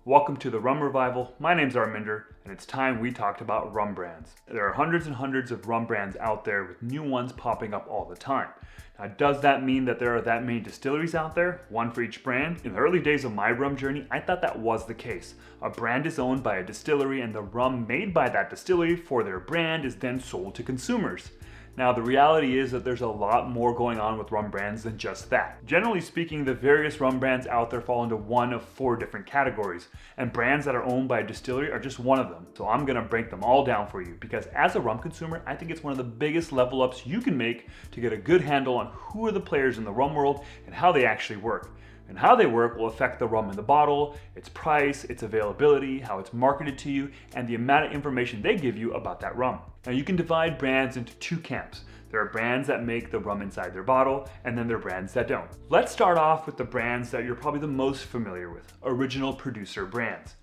Welcome to the Rum Revival. My name's Arminder, and it's time we talked about rum brands. There are hundreds and hundreds of rum brands out there with new ones popping up all the time. Now, does that mean that there are that many distilleries out there, one for each brand? In the early days of my rum journey, I thought that was the case. A brand is owned by a distillery, and the rum made by that distillery for their brand is then sold to consumers. Now, the reality is that there's a lot more going on with rum brands than just that. Generally speaking, the various rum brands out there fall into one of four different categories, and brands that are owned by a distillery are just one of them. So I'm gonna break them all down for you, because as a rum consumer, I think it's one of the biggest level ups you can make to get a good handle on who are the players in the rum world and how they actually work. And how they work will affect the rum in the bottle, its price, its availability, how it's marketed to you, and the amount of information they give you about that rum. Now, you can divide brands into two camps. There are brands that make the rum inside their bottle, and then there are brands that don't. Let's start off with the brands that you're probably the most familiar with, original producer brands.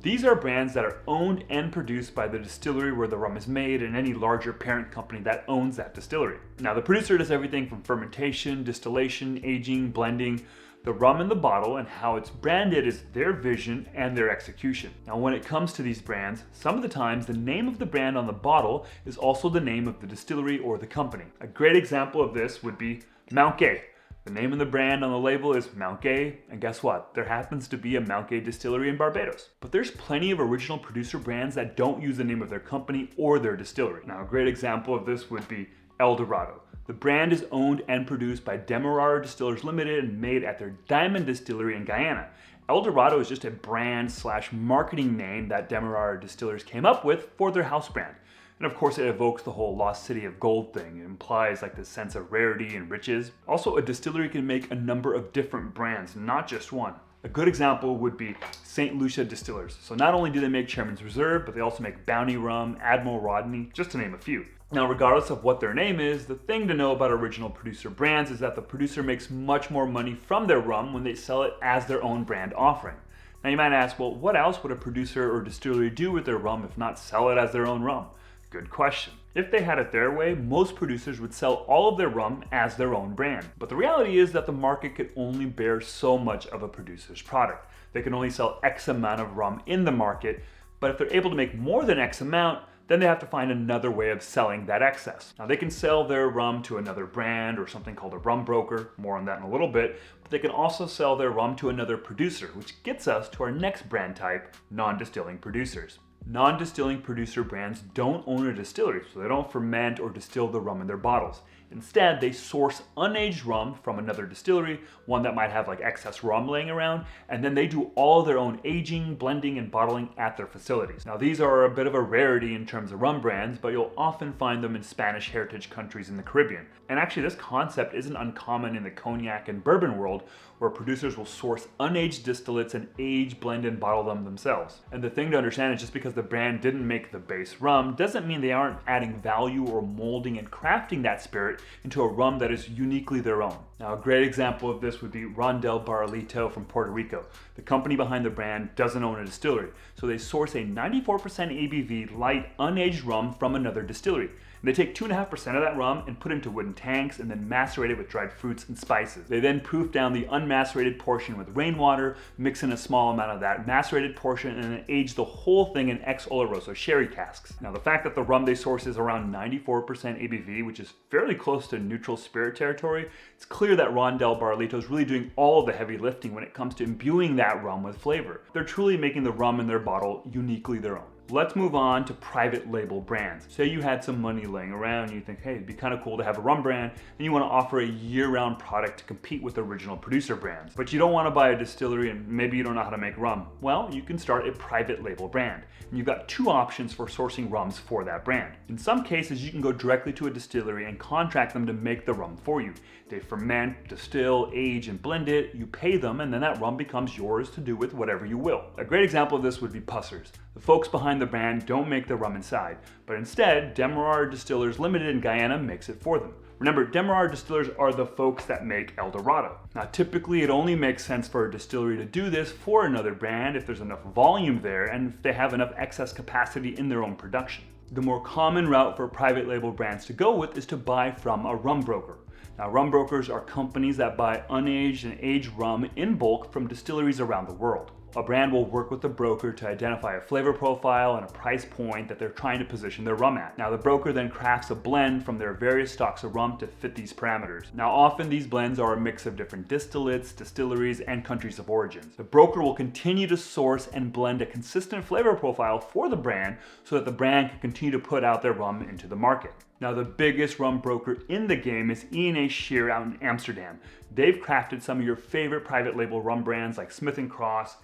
These are brands that are owned and produced by the distillery where the rum is made and any larger parent company that owns that distillery. Now, the producer does everything from fermentation, distillation, aging, blending. The rum in the bottle and how it's branded is their vision and their execution. Now, when it comes to these brands, some of the times the name of the brand on the bottle is also the name of the distillery or the company. A great example of this would be Mount Gay. The name of the brand on the label is Mount Gay, and guess what? There happens to be a Mount Gay distillery in Barbados. But there's plenty of original producer brands that don't use the name of their company or their distillery. Now, a great example of this would be El Dorado. The brand is owned and produced by Demerara Distillers Limited and made at their Diamond Distillery in Guyana. El Dorado is just a brand / marketing name that Demerara Distillers came up with for their house brand. And of course, it evokes the whole lost city of gold thing. It implies like this sense of rarity and riches. Also, a distillery can make a number of different brands, not just one. A good example would be St. Lucia Distillers. So not only do they make Chairman's Reserve, but they also make Bounty Rum, Admiral Rodney, just to name a few. Now, regardless of what their name is, the thing to know about original producer brands is that the producer makes much more money from their rum when they sell it as their own brand offering. Now, you might ask, well, what else would a producer or distillery do with their rum if not sell it as their own rum? Good question. If they had it their way, most producers would sell all of their rum as their own brand. But the reality is that the market could only bear so much of a producer's product. They can only sell X amount of rum in the market, but if they're able to make more than X amount, then they have to find another way of selling that excess. Now, they can sell their rum to another brand or something called a rum broker, more on that in a little bit, but they can also sell their rum to another producer, which gets us to our next brand type, non-distilling producers. Non-distilling producer brands don't own a distillery, so they don't ferment or distill the rum in their bottles. Instead, they source unaged rum from another distillery, one that might have like excess rum laying around, and then they do all their own aging, blending, and bottling at their facilities. Now, these are a bit of a rarity in terms of rum brands, but you'll often find them in Spanish heritage countries in the Caribbean. And actually, this concept isn't uncommon in the cognac and bourbon world, where producers will source unaged distillates and age, blend, and bottle them themselves. And the thing to understand is just because the brand didn't make the base rum doesn't mean they aren't adding value or molding and crafting that spirit into a rum that is uniquely their own. Now, a great example of this would be Ron del Barrilito from Puerto Rico. The company behind the brand doesn't own a distillery, so they source a 94% ABV light unaged rum from another distillery. And they take 2.5% of that rum and put it into wooden tanks and then macerate it with dried fruits and spices. They then proof down the unmacerated portion with rainwater, mix in a small amount of that macerated portion, and then age the whole thing in ex oloroso sherry casks. Now, the fact that the rum they source is around 94% ABV, which is fairly close to neutral spirit territory, it's clear that Ron del Barrilito is really doing all of the heavy lifting when it comes to imbuing that rum with flavor. They're truly making the rum in their bottle uniquely their own. Let's move on to private label brands. Say you had some money laying around and you think, hey, it'd be kind of cool to have a rum brand, and you want to offer a year-round product to compete with original producer brands. But you don't want to buy a distillery and maybe you don't know how to make rum. Well, you can start a private label brand. And you've got two options for sourcing rums for that brand. In some cases, you can go directly to a distillery and contract them to make the rum for you. They ferment, distill, age, and blend it, you pay them, and then that rum becomes yours to do with whatever you will. A great example of this would be Pussers. The folks behind the brand don't make the rum inside, but instead, Demerara Distillers Limited in Guyana makes it for them. Remember, Demerara Distillers are the folks that make El Dorado. Now, typically it only makes sense for a distillery to do this for another brand if there's enough volume there and if they have enough excess capacity in their own production. The more common route for private label brands to go with is to buy from a rum broker. Now, rum brokers are companies that buy unaged and aged rum in bulk from distilleries around the world. A brand will work with the broker to identify a flavor profile and a price point that they're trying to position their rum at. Now the broker then crafts a blend from their various stocks of rum to fit these parameters. Now often these blends are a mix of different distillates, distilleries, and countries of origin. The broker will continue to source and blend a consistent flavor profile for the brand so that the brand can continue to put out their rum into the market. Now the biggest rum broker in the game is E&A Shear out in Amsterdam. They've crafted some of your favorite private label rum brands like Smith & Cross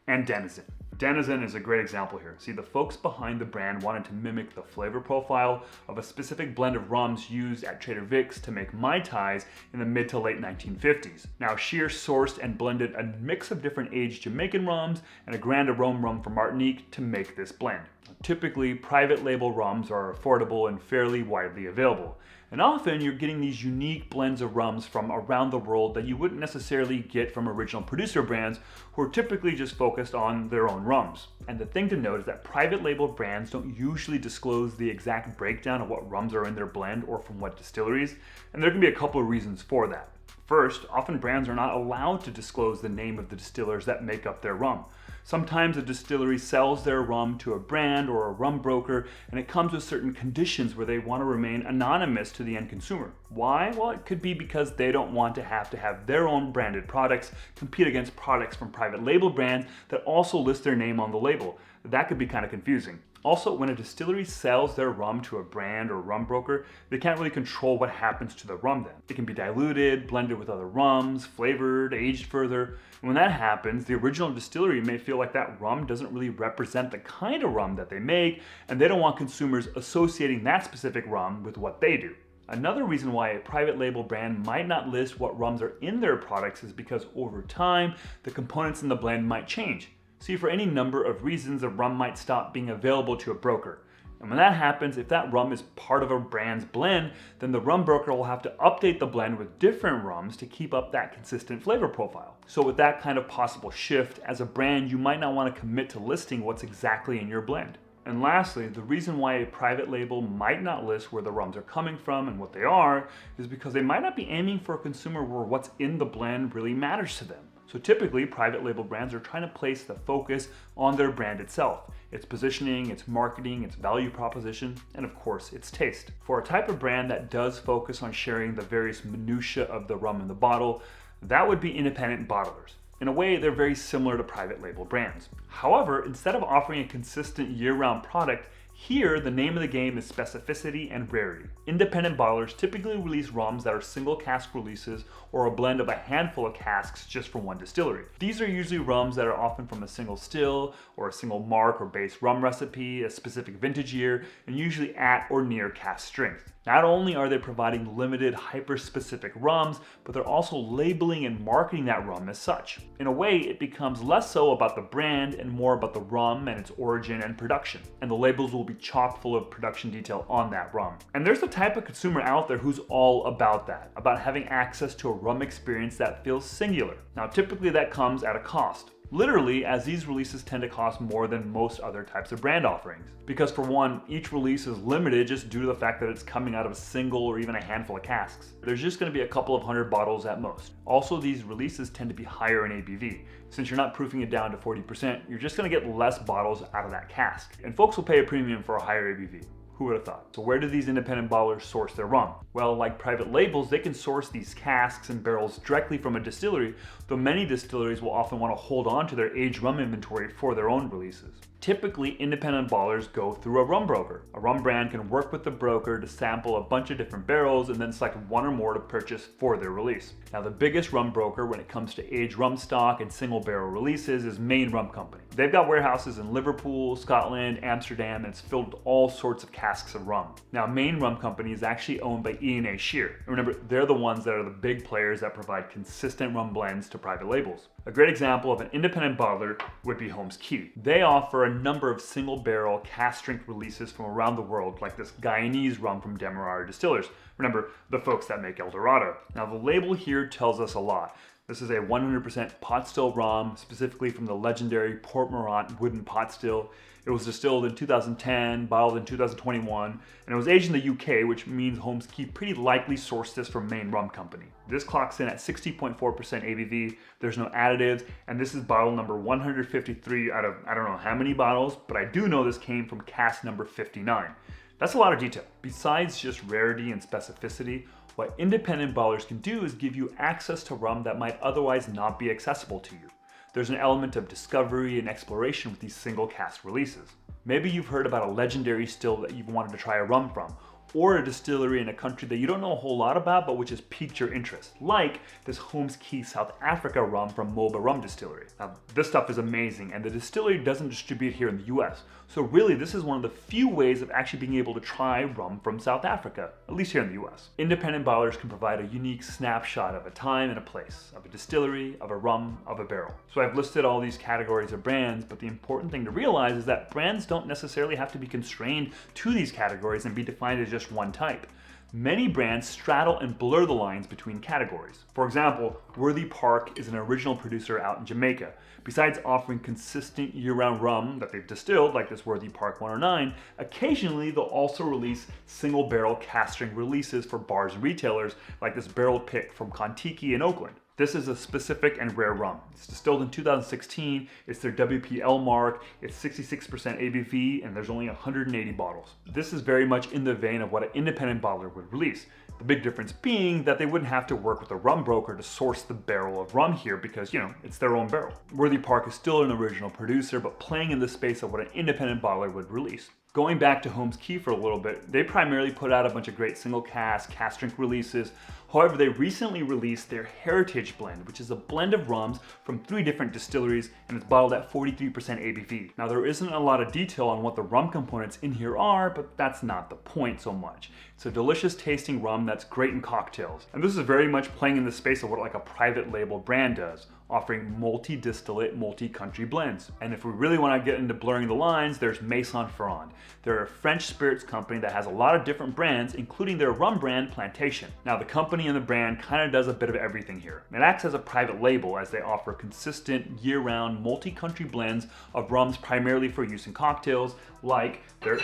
and Denizen. Denizen is a great example here. See, the folks behind the brand wanted to mimic the flavor profile of a specific blend of rums used at Trader Vic's to make Mai Tais in the mid to late 1950s. Now, Shear sourced and blended a mix of different aged Jamaican rums and a Grand Arome rum from Martinique to make this blend. Typically, private label rums are affordable and fairly widely available. And often you're getting these unique blends of rums from around the world that you wouldn't necessarily get from original producer brands who are typically just focused on their own rums. And the thing to note is that private label brands don't usually disclose the exact breakdown of what rums are in their blend or from what distilleries, and there can be a couple of reasons for that. First, often brands are not allowed to disclose the name of the distillers that make up their rum. Sometimes a distillery sells their rum to a brand or a rum broker, and it comes with certain conditions where they want to remain anonymous to the end consumer. Why? Well, it could be because they don't want to have their own branded products compete against products from private label brands that also list their name on the label. That could be kind of confusing. Also, when a distillery sells their rum to a brand or rum broker, they can't really control what happens to the rum then. It can be diluted, blended with other rums, flavored, aged further. And when that happens, the original distillery may feel like that rum doesn't really represent the kind of rum that they make, and they don't want consumers associating that specific rum with what they do. Another reason why a private label brand might not list what rums are in their products is because over time, the components in the blend might change. See, for any number of reasons, a rum might stop being available to a broker. And when that happens, if that rum is part of a brand's blend, then the rum broker will have to update the blend with different rums to keep up that consistent flavor profile. So with that kind of possible shift, as a brand, you might not want to commit to listing what's exactly in your blend. And lastly, the reason why a private label might not list where the rums are coming from and what they are is because they might not be aiming for a consumer where what's in the blend really matters to them. So typically, private label brands are trying to place the focus on their brand itself, its positioning, its marketing, its value proposition, and of course, its taste. For a type of brand that does focus on sharing the various minutiae of the rum in the bottle, that would be independent bottlers. In a way, they're very similar to private label brands. However, instead of offering a consistent year-round product, here, the name of the game is specificity and rarity. Independent bottlers typically release rums that are single cask releases or a blend of a handful of casks just from one distillery. These are usually rums that are often from a single still or a single mark or base rum recipe, a specific vintage year, and usually at or near cask strength. Not only are they providing limited hyper-specific rums, but they're also labeling and marketing that rum as such. In a way, it becomes less so about the brand and more about the rum and its origin and production. And the labels will be chock full of production detail on that rum. And there's the type of consumer out there who's all about that, about having access to a rum experience that feels singular. Now, typically that comes at a cost. Literally, as these releases tend to cost more than most other types of brand offerings. Because for one, each release is limited just due to the fact that it's coming out of a single or even a handful of casks. There's just going to be a couple of hundred bottles at most. Also, these releases tend to be higher in ABV. Since you're not proofing it down to 40%, you're just going to get less bottles out of that cask. And folks will pay a premium for a higher ABV. Who would have thought? So where do these independent bottlers source their rum? Well, like private labels, they can source these casks and barrels directly from a distillery, though many distilleries will often want to hold on to their aged rum inventory for their own releases. Typically, independent bottlers go through a rum broker. A rum brand can work with the broker to sample a bunch of different barrels and then select one or more to purchase for their release. Now, the biggest rum broker when it comes to aged rum stock and single barrel releases is Main Rum Company. They've got warehouses in Liverpool, Scotland, Amsterdam, and it's filled with all sorts of casks of rum. Now, Main Rum Company is actually owned by E&A Shear. And remember, they're the ones that are the big players that provide consistent rum blends to private labels. A great example of an independent bottler would be Holmes Key. They offer a number of single barrel cask strength releases from around the world, like this Guyanese rum from Demerara Distillers. Remember, the folks that make El Dorado. Now, the label here tells us a lot. This is a 100% pot still rum, specifically from the legendary Port Morant wooden pot still. It was distilled in 2010, bottled in 2021, and it was aged in the UK, which means Holmes Key pretty likely sourced this from Maine Rum Company. This clocks in at 60.4% ABV, there's no additives, and this is bottle number 153 out of I don't know how many bottles, but I do know this came from cask number 59. That's a lot of detail. Besides just rarity and specificity, what independent bottlers can do is give you access to rum that might otherwise not be accessible to you. There's an element of discovery and exploration with these single cask releases. Maybe you've heard about a legendary still that you've wanted to try a rum from, or a distillery in a country that you don't know a whole lot about but which has piqued your interest, like this Holmes Key South Africa rum from Moba Rum Distillery. Now, this stuff is amazing, and the distillery doesn't distribute here in the US, so really this is one of the few ways of actually being able to try rum from South Africa, at least here in the US. Independent bottlers can provide a unique snapshot of a time and a place, of a distillery, of a rum, of a barrel. So I've listed all these categories of brands, but the important thing to realize is that brands don't necessarily have to be constrained to these categories and be defined as just one type. Many brands straddle and blur the lines between categories. For example, Worthy Park is an original producer out in Jamaica. Besides offering consistent year-round rum that they've distilled, like this Worthy Park 109, occasionally they'll also release single barrel cask strength releases for bars and retailers, like this barrel pick from Kontiki in Oakland. This is a specific and rare rum. It's distilled in 2016, it's their WPL mark, it's 66% ABV, and there's only 180 bottles. This is very much in the vein of what an independent bottler would release. The big difference being that they wouldn't have to work with a rum broker to source the barrel of rum here because, it's their own barrel. Worthy Park is still an original producer, but playing in the space of what an independent bottler would release. Going back to Holmes Key for a little bit, they primarily put out a bunch of great single cask strength releases. However, they recently released their Heritage Blend, which is a blend of rums from 3 different distilleries, and it's bottled at 43% ABV. Now, there isn't a lot of detail on what the rum components in here are, but that's not the point so much. It's a delicious tasting rum that's great in cocktails. And this is very much playing in the space of what like a private label brand does, offering multi-distillate, multi-country blends. And if we really want to get into blurring the lines, there's Maison Ferrand. They're a French spirits company that has a lot of different brands, including their rum brand, Plantation. Now, the company and the brand kind of does a bit of everything here. It acts as a private label as they offer consistent, year-round, multi-country blends of rums primarily for use in cocktails, like their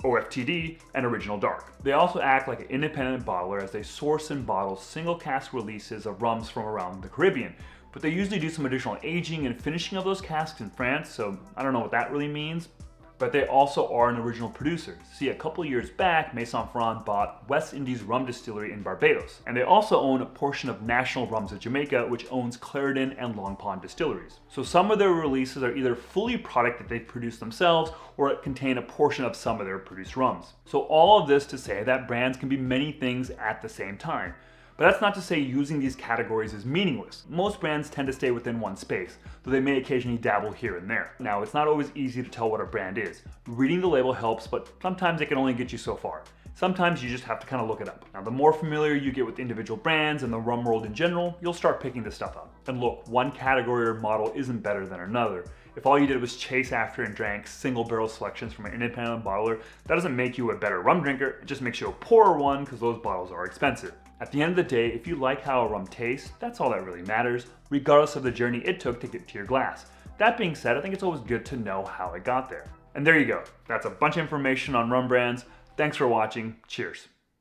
OFTD and Original Dark. They also act like an independent bottler as they source and bottle single cask releases of rums from around the Caribbean. But they usually do some additional aging and finishing of those casks in France, so I don't know what that really means. But they also are an original producer. See, a couple years back, Maison Ferrand bought West Indies Rum Distillery in Barbados. And they also own a portion of National Rums of Jamaica, which owns Clarendon and Long Pond distilleries. So some of their releases are either fully product that they've produced themselves, or contain a portion of some of their produced rums. So all of this to say that brands can be many things at the same time. But that's not to say using these categories is meaningless. Most brands tend to stay within one space, though they may occasionally dabble here and there. Now, it's not always easy to tell what a brand is. Reading the label helps, but sometimes it can only get you so far. Sometimes you just have to kind of look it up. Now, the more familiar you get with individual brands and the rum world in general, you'll start picking this stuff up. And look, one category or model isn't better than another. If all you did was chase after and drank single barrel selections from an independent bottler, that doesn't make you a better rum drinker, it just makes you a poorer one because those bottles are expensive. At the end of the day, if you like how a rum tastes, that's all that really matters, regardless of the journey it took to get to your glass. That being said, I think it's always good to know how it got there. And there you go. That's a bunch of information on Rum Brands. Thanks for watching. Cheers.